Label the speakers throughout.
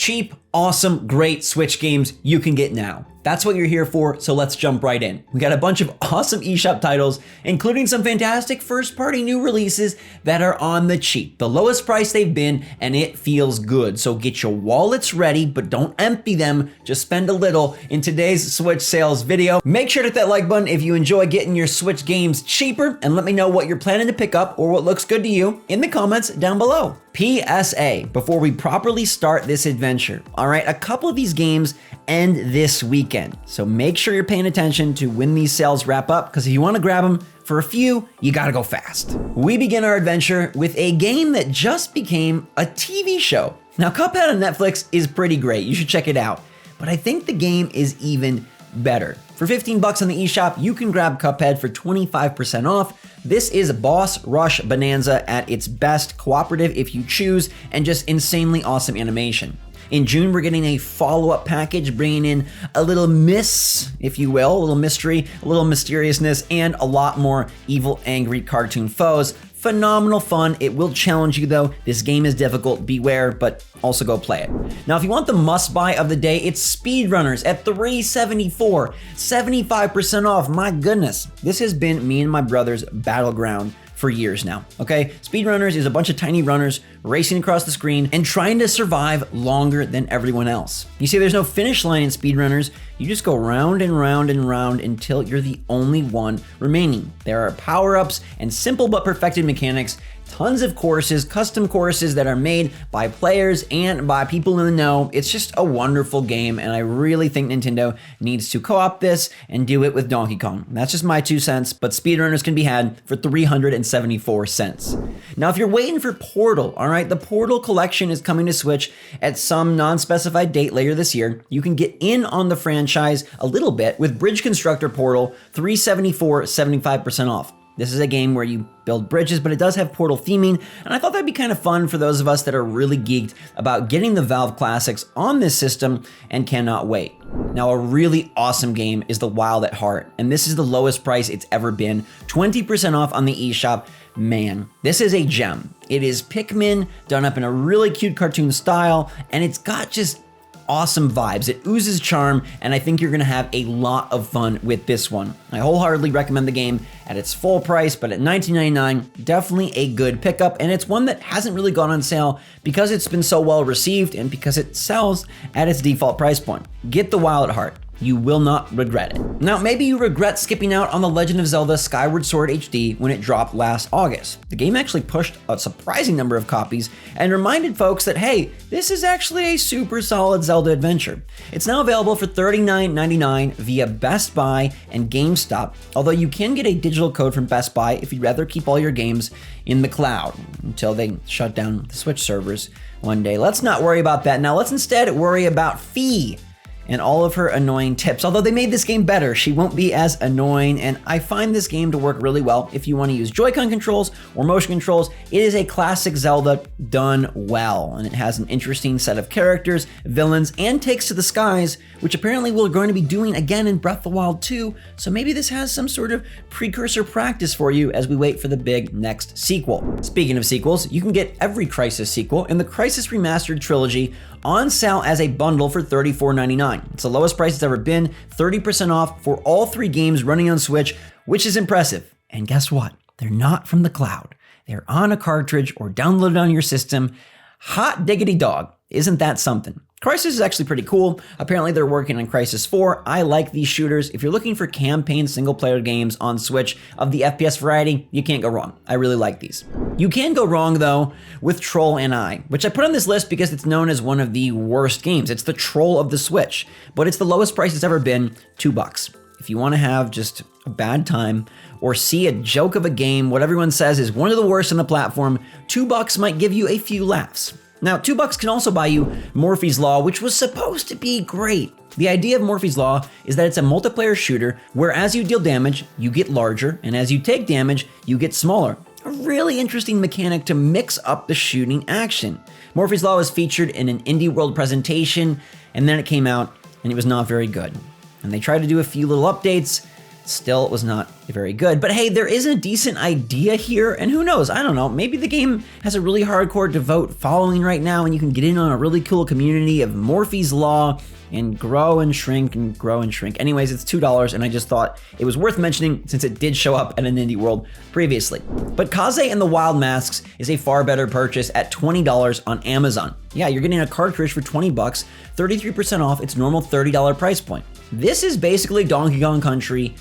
Speaker 1: cheap, awesome, great Switch games you can get now. That's what you're here for, so let's jump right in. We got a bunch of awesome eShop titles, including some fantastic first-party new releases that are on the cheap, the lowest price they've been, and it feels good. So get your wallets ready, but don't empty them, just spend a little in today's Switch sales video. Make sure to hit that like button if you enjoy getting your Switch games cheaper, and let me know what you're planning to pick up or what looks good to you in the comments down below. PSA, before we properly start this adventure. All right, a couple of these games end this weekend, so make sure you're paying attention to when these sales wrap up, because if you want to grab them for a few, you gotta go fast. We begin our adventure with a game that just became a TV show. Now, Cuphead on Netflix is pretty great, you should check it out, but I think the game is even better. For 15 bucks on the eShop, you can grab Cuphead for 25% off. This is Boss Rush Bonanza at its best, cooperative if you choose, and just insanely awesome animation. In June, we're getting a follow-up package bringing in a little if you will, a little mystery, a little mysteriousness, and a lot more evil, angry cartoon foes. Phenomenal fun. It will challenge you though. This game is difficult, beware, but also go play it. Now, if you want the must-buy of the day, it's Speedrunners at $374, 75% off. My goodness, this has been me and my brother's battleground for years now, okay? Speedrunners is a bunch of tiny runners racing across the screen and trying to survive longer than everyone else. You see, there's no finish line in Speedrunners. You just go round and round and round until you're the only one remaining. There are power-ups and simple but perfected mechanics, tons of courses, custom courses that are made by players and by people in the know. It's just a wonderful game, and I really think Nintendo needs to co-opt this and do it with Donkey Kong. That's just my 2 cents, but Speedrunners can be had for 374 cents. Now, if you're waiting for Portal, all right, the Portal collection is coming to Switch at some non-specified date later this year. You can get in on the franchise a little bit with Bridge Constructor Portal, 374, 75% off. This is a game where you build bridges, but it does have Portal theming, and I thought that'd be kind of fun for those of us that are really geeked about getting the Valve classics on this system and cannot wait. Now, a really awesome game is The Wild at Heart, and this is the lowest price it's ever been, 20% off on the eShop. Man, this is a gem. It is Pikmin done up in a really cute cartoon style, and it's got just awesome vibes. It oozes charm, and I think you're gonna have a lot of fun with this one. I wholeheartedly recommend the game at its full price, but at $19.99, definitely a good pickup, and it's one that hasn't really gone on sale because it's been so well received and because it sells at its default price point. Get The Wild at Heart. You will not regret it. Now, maybe you regret skipping out on The Legend of Zelda Skyward Sword HD when it dropped last August. The game actually pushed a surprising number of copies and reminded folks that, hey, this is actually a super solid Zelda adventure. It's now available for $39.99 via Best Buy and GameStop, although you can get a digital code from Best Buy if you'd rather keep all your games in the cloud until they shut down the Switch servers one day. Let's not worry about that now. Let's instead worry about Fee and all of her annoying tips. Although they made this game better, she won't be as annoying, and I find this game to work really well if you want to use Joy-Con controls or motion controls. It is a classic Zelda done well, and it has an interesting set of characters, villains, and takes to the skies, which apparently we're going to be doing again in Breath of the Wild 2, so maybe this has some sort of precursor practice for you as we wait for the big next sequel. Speaking of sequels, you can get every Crysis sequel in the Crysis Remastered Trilogy on sale as a bundle for $34.99. It's the lowest price it's ever been, 30% off for all 3 games running on Switch, which is impressive. And guess what? They're not from the cloud. They're on a cartridge or downloaded on your system. Hot diggity dog. Isn't that something? Crysis is actually pretty cool. Apparently they're working on Crysis 4. I like these shooters. If you're looking for campaign single-player games on Switch of the FPS variety, you can't go wrong. I really like these. You can go wrong, though, with Troll and I, which I put on this list because it's known as one of the worst games. It's the troll of the Switch, but it's the lowest price it's ever been, $2. If you want to have just a bad time or see a joke of a game, what everyone says is one of the worst on the platform, $2 might give you a few laughs. Now, $2 can also buy you Morphes Law, which was supposed to be great. The idea of Morphes Law is that it's a multiplayer shooter where as you deal damage, you get larger, and as you take damage, you get smaller. A really interesting mechanic to mix up the shooting action. Morphes Law was featured in an Indie World presentation, and then it came out, and it was not very good. And they tried to do a few little updates, still it was not very good. But hey, there is a decent idea here, and who knows, I don't know, maybe the game has a really hardcore devout following right now, and you can get in on a really cool community of Morphes Law and grow and shrink and grow and shrink. Anyways, it's $2, and I just thought it was worth mentioning since it did show up at an indie world previously. But Kaze and the Wild Masks is a far better purchase at $20 on Amazon. Yeah, you're getting a cartridge for 20 bucks, 33% off its normal $30 price point. This is basically Donkey Kong Country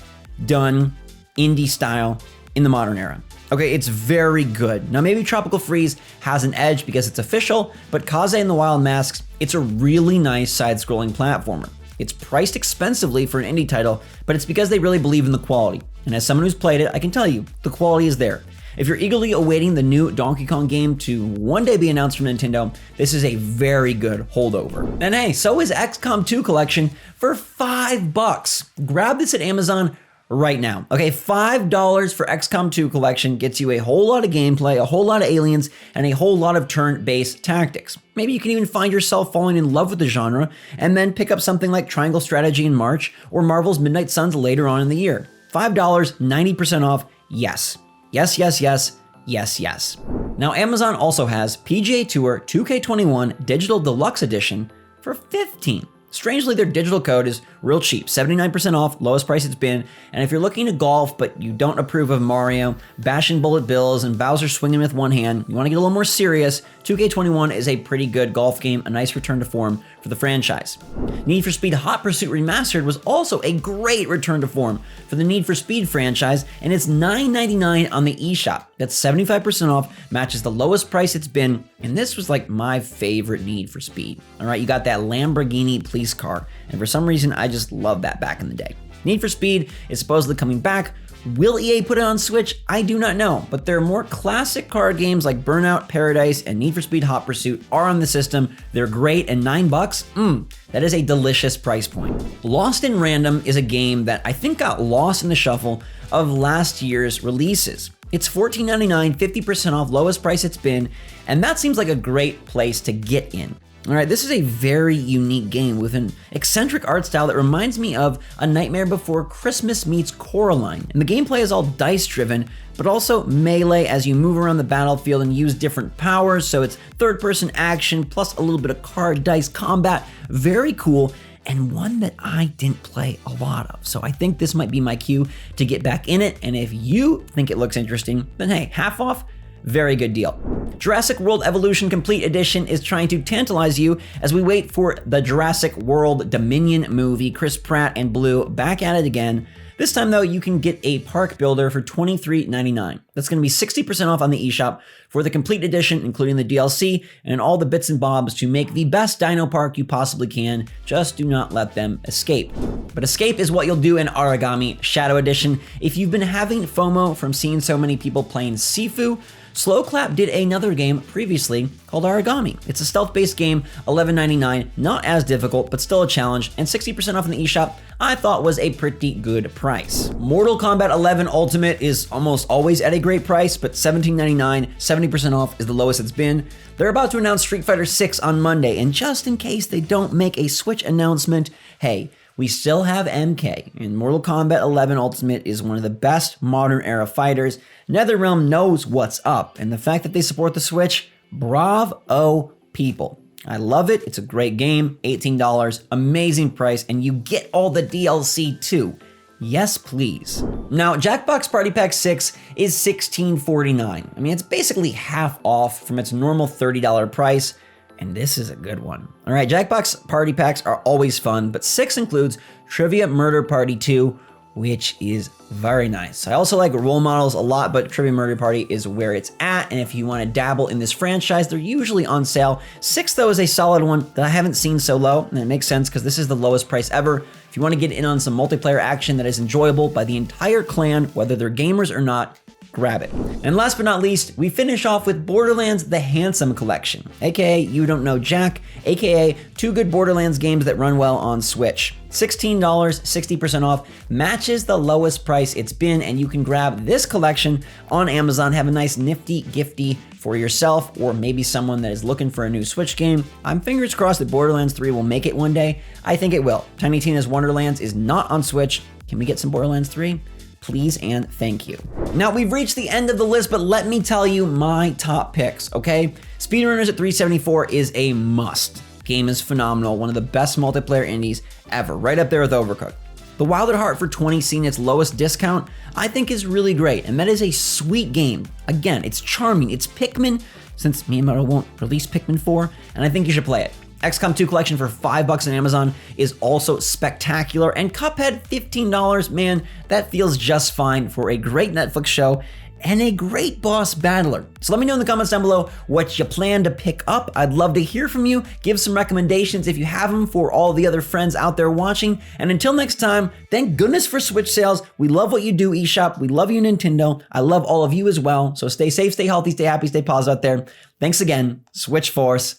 Speaker 1: done indie style in the modern era. Okay, it's very good. Now maybe Tropical Freeze has an edge because it's official, but Kaze and the Wild Masks, it's a really nice side-scrolling platformer. It's priced expensively for an indie title, but it's because they really believe in the quality. And as someone who's played it, I can tell you, the quality is there. If you're eagerly awaiting the new Donkey Kong game to one day be announced from Nintendo, this is a very good holdover. And hey, so is XCOM 2 Collection for $5. Grab this at Amazon right now. Okay, $5 for XCOM 2 Collection gets you a whole lot of gameplay, a whole lot of aliens, and a whole lot of turn-based tactics. Maybe you can even find yourself falling in love with the genre and then pick up something like Triangle Strategy in March or Marvel's Midnight Suns later on in the year. $5, 90% off, yes. Yes, yes, yes, yes, yes. Now Amazon also has PGA Tour 2K21 Digital Deluxe Edition for $15. Strangely, their digital code is real cheap, 79% off, lowest price it's been. And if you're looking to golf, but you don't approve of Mario bashing bullet bills and Bowser swinging with one hand, you want to get a little more serious, 2K21 is a pretty good golf game, a nice return to form for the franchise. Need for Speed Hot Pursuit Remastered was also a great return to form for the Need for Speed franchise, and it's $9.99 on the eShop. That's 75% off, matches the lowest price it's been, and this was like my favorite Need for Speed. All right, you got that Lamborghini police car, and for some reason, I just loved that back in the day. Need for Speed is supposedly coming back. Will EA put it on Switch? I do not know, but there are more classic card games like Burnout Paradise and Need for Speed Hot Pursuit are on the system. They're great, and $9, that is a delicious price point. Lost in Random is a game that I think got lost in the shuffle of last year's releases. It's $14.99, 50% off, lowest price it's been, and that seems like a great place to get in. All right, this is a very unique game with an eccentric art style that reminds me of A Nightmare Before Christmas meets Coraline. And the gameplay is all dice-driven, but also melee as you move around the battlefield and use different powers, so it's third-person action plus a little bit of card dice combat. Very cool, and one that I didn't play a lot of. So I think this might be my cue to get back in it, and if you think it looks interesting, then hey, half off, very good deal. Jurassic World Evolution Complete Edition is trying to tantalize you as we wait for the Jurassic World Dominion movie. Chris Pratt and Blue back at it again. This time though, you can get a park builder for $23.99. That's going to be 60% off on the eShop for the complete edition, including the DLC and all the bits and bobs to make the best dino park you possibly can. Just do not let them escape. But escape is what you'll do in Origami Shadow Edition. If you've been having FOMO from seeing so many people playing Sifu, Slowclap did another game previously called Origami. It's a stealth-based game, $11.99, not as difficult, but still a challenge, and 60% off in the eShop I thought was a pretty good price. Mortal Kombat 11 Ultimate is almost always at a great price, but $17.99, 70% off is the lowest it's been. They're about to announce Street Fighter 6 on Monday, and just in case they don't make a Switch announcement, hey, we still have MK, and Mortal Kombat 11 Ultimate is one of the best modern era fighters. NetherRealm knows what's up, and the fact that they support the Switch, bravo people. I love it, it's a great game, $18, amazing price, and you get all the DLC too. Yes, please. Now, Jackbox Party Pack 6 is $16.49. I mean, it's basically half off from its normal $30 price, and this is a good one. All right, Jackbox Party Packs are always fun, but 6 includes Trivia Murder Party 2, which is very nice. I also like Role Models a lot, but Trivia Murder Party is where it's at, and if you want to dabble in this franchise, they're usually on sale. 6, though, is a solid one that I haven't seen so low, and it makes sense because this is the lowest price ever. If you want to get in on some multiplayer action that is enjoyable by the entire clan, whether they're gamers or not, grab it. And last but not least, we finish off with Borderlands The Handsome Collection, aka You Don't Know Jack, aka 2 good Borderlands games that run well on Switch. $16, 60% off, matches the lowest price it's been, and you can grab this collection on Amazon, have a nice nifty gifty for yourself or maybe someone that is looking for a new Switch game. I'm fingers crossed that Borderlands 3 will make it one day. I think it will. Tiny Tina's Wonderlands is not on Switch. Can we get some Borderlands 3? Please and thank you. Now we've reached the end of the list, but let me tell you my top picks, okay? Speedrunners at 374 is a must. Game is phenomenal, one of the best multiplayer indies ever, right up there with Overcooked. The Wild at Heart for 20 seeing its lowest discount, I think is really great, and that is a sweet game. Again, it's charming, it's Pikmin, since Miyamoto won't release Pikmin 4, and I think you should play it. XCOM 2 Collection for $5 on Amazon is also spectacular, and Cuphead, $15, man, that feels just fine for a great Netflix show and a great boss battler. So let me know in the comments down below what you plan to pick up. I'd love to hear from you. Give some recommendations if you have them for all the other friends out there watching. And until next time, thank goodness for Switch sales. We love what you do, eShop. We love you, Nintendo. I love all of you as well. So stay safe, stay healthy, stay happy, stay positive out there. Thanks again. SwitchForce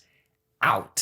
Speaker 1: out.